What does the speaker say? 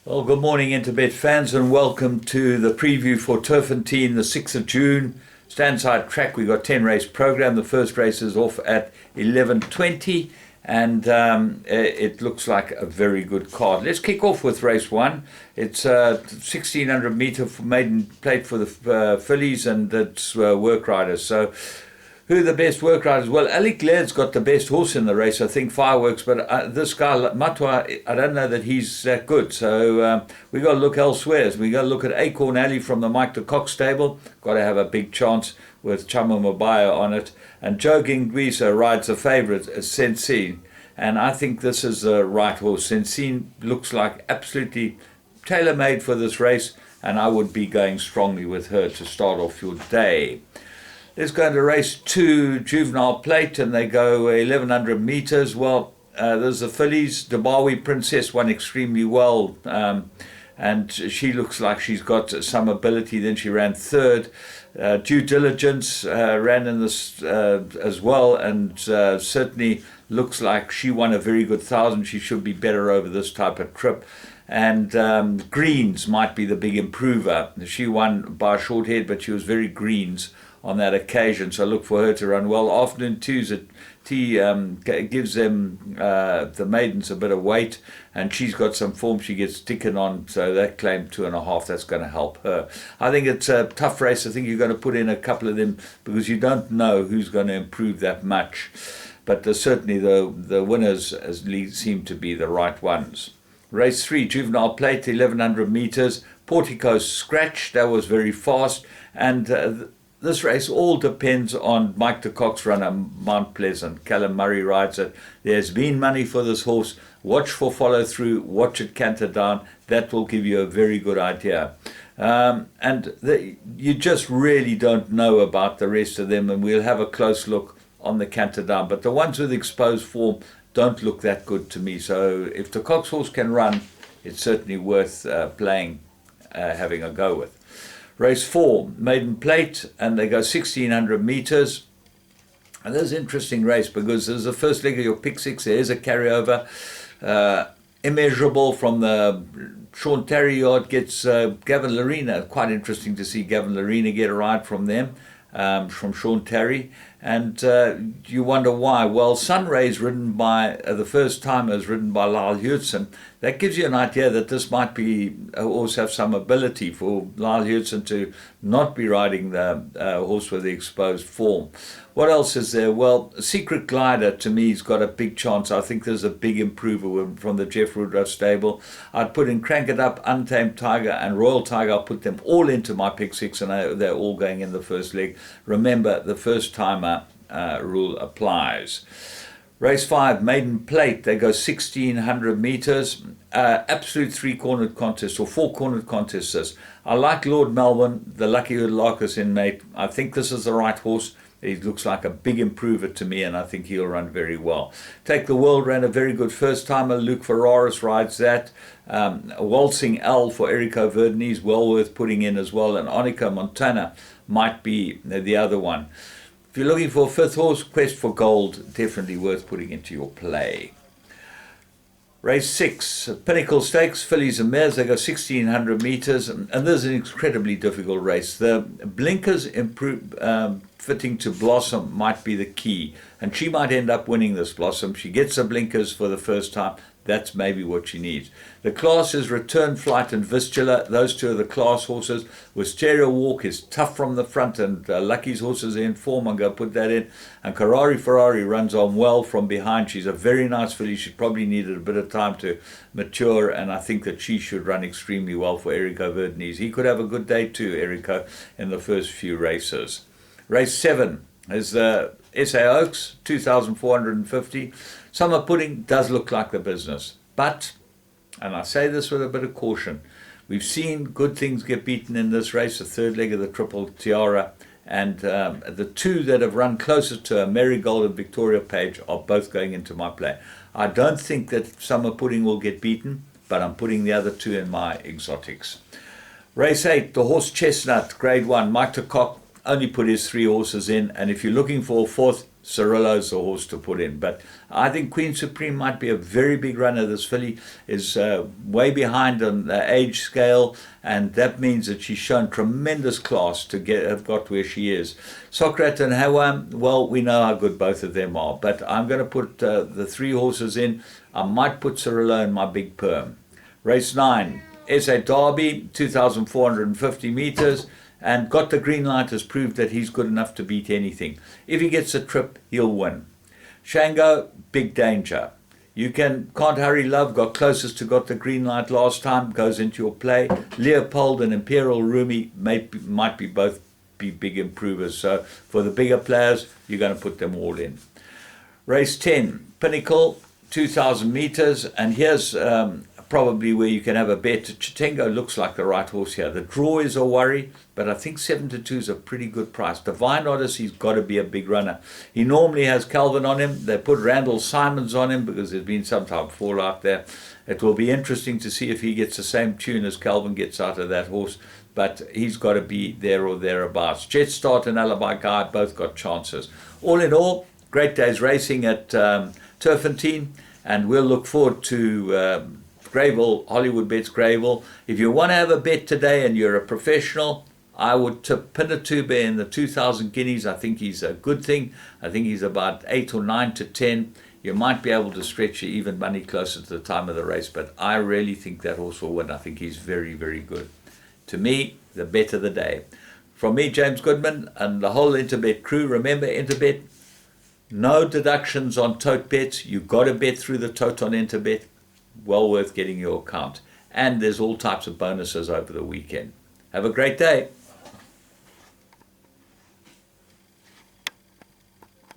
Well, good morning, Interbet fans, and welcome to the preview for Turffontein, the 6th of June. Standside track, we've got 10 race program. The first race is off at 11:20, and it looks like a very good card. Let's kick off with race 1. It's 1600 meter for Maiden Plate for the fillies, and it's work riders. So who are the best work riders? Well, Alec Laird's got the best horse in the race, I think, Fireworks, but this guy, Matwa, I don't know that he's that good. So we got to look elsewhere. We got to look at Acorn Alley from the Mike de Kock stable. Got to have a big chance with Chama Mabaya on it. And Joe Gingwisa rides the favourite, Sensine. And I think this is the right horse. Sensine looks like absolutely tailor-made for this race, and I would be going strongly with her to start off your day. Let's go into race 2, Juvenile Plate, and they go 1100 meters. Well, there's the fillies. Dabawi Princess won extremely well, and she looks like she's got some ability. Then she ran third. Due Diligence ran in this as well, and certainly looks like she won a very good 1,000. She should be better over this type of trip. And Greens might be the big improver. She won by a short head, but she was very Greens on that occasion, so look for her to run well. Afternoon twos at T gives them the maidens a bit of weight, and she's got some form. She gets ticking on, so that claim 2.5, that's going to help her. I think it's a tough race. I think you're going to put in a couple of them because you don't know who's going to improve that much, but certainly the winners seem to be the right ones. Race 3, Juvenile Plate, 1100 meters. Portico Scratch, that was very fast, and this race all depends on Mike de Kock's runner, Mount Pleasant. Callum Murray rides it. There's been money for this horse. Watch for follow through. Watch it canter down. That will give you a very good idea. You just really don't know about the rest of them, and we'll have a close look on the canter down. But the ones with exposed form don't look that good to me. So if de Kock's horse can run, it's certainly worth playing, having a go with. Race 4, Maiden Plate, and they go 1600 meters. And this is an interesting race because there's the first leg of your pick 6. There is a carryover. Immeasurable from the Sean Terry yard gets Gavin Larena. Quite interesting to see Gavin Larena get a ride from them, from Sean Terry. And you wonder why. Well, Sunray's ridden by, the first timer is ridden by Lyle Hudson. That gives you an idea that this might be also have some ability for Lyle Hudson to not be riding the horse with the exposed form. What else is there? Well, Secret Glider, to me, has got a big chance. I think there's a big improver from the Jeff Woodruff stable. I'd put in Crank It Up, Untamed Tiger, and Royal Tiger. I'll put them all into my pick 6, and they're all going in the first leg. Remember, the first timer rule applies. Race 5, Maiden Plate. They go 1600 meters. Absolute 3-cornered contest, or 4-cornered contest. I like Lord Melbourne, the Lucky Hoodlarkus inmate. I think this is the right horse. He looks like a big improver to me, and I think he'll run very well. Take the World ran a very good first-timer. Luke Ferraris rides that. Waltzing L for Erico Verdenies, well worth putting in as well. And Onika Montana might be the other one. If you're looking for a 5th horse, Quest for Gold, definitely worth putting into your play. Race 6, Pinnacle Stakes, fillies and mares. They go 1600 meters, and this is an incredibly difficult race. The blinkers fitting to Blossom might be the key, and she might end up winning this, Blossom. She gets the blinkers for the first time. That's maybe what she needs. The class is Return Flight and Vistula. Those two are the class horses. Wisteria Walk is tough from the front, and Lucky's horses are in form. I'm going to put that in. And Karari Ferrari runs on well from behind. She's a very nice filly. She probably needed a bit of time to mature, and I think that she should run extremely well for Erico Verdenies. He could have a good day too, Erico, in the first few races. Race 7 is the SA Oaks, 2,450. Summer Pudding does look like the business, but, and I say this with a bit of caution, we've seen good things get beaten in this race, the third leg of the Triple Tiara, and the two that have run closer to her, Marigold and Victoria Page, are both going into my play. I don't think that Summer Pudding will get beaten, but I'm putting the other two in my exotics. Race 8, the Horse Chestnut, Grade 1, Mike de Kock only put his 3 horses in, and if you're looking for a 4th, Cirillo's the horse to put in. But I think Queen Supreme might be a very big runner. This filly is way behind on the age scale, and that means that she's shown tremendous class to have got where she is. Socrat and Hawam, well, we know how good both of them are, but I'm going to put the 3 horses in. I might put Cirillo in my big perm. Race 9, SA Derby, 2,450 meters. And Got the Green Light has proved that he's good enough to beat anything. If he gets a trip, he'll win. Shango, big danger. You can't hurry love, got closest to Got the Green Light last time, goes into your play. Leopold and Imperial Rumi might be both be big improvers. So for the bigger players, you're going to put them all in. Race 10, Pinnacle, 2,000 meters. And here's probably where you can have a bet. Chitengo looks like the right horse here. The draw is a worry, but I think 7-2 is a pretty good price. Divine Odyssey's got to be a big runner. He normally has Calvin on him. They put Randall Simons on him because there's been some type of fallout there. It will be interesting to see if he gets the same tune as Calvin gets out of that horse, but he's got to be there or thereabouts. Jet Start and Alibi Guy both got chances. All in all, great days racing at Turffontein, and we'll look forward to Greyville, Hollywood Bets Greyville. If you want to have a bet today and you're a professional, I would tip Pinatuba in the 2,000 guineas. I think he's a good thing. I think he's about 8 or 9 to 10. You might be able to stretch your even money closer to the time of the race, but I really think that horse will win. I think he's very, very good. To me, the bet of the day. From me, James Goodman, and the whole Interbet crew, remember Interbet, no deductions on tote bets. You've got to bet through the tote on Interbet. Well worth getting your account. And there's all types of bonuses over the weekend. Have a great day.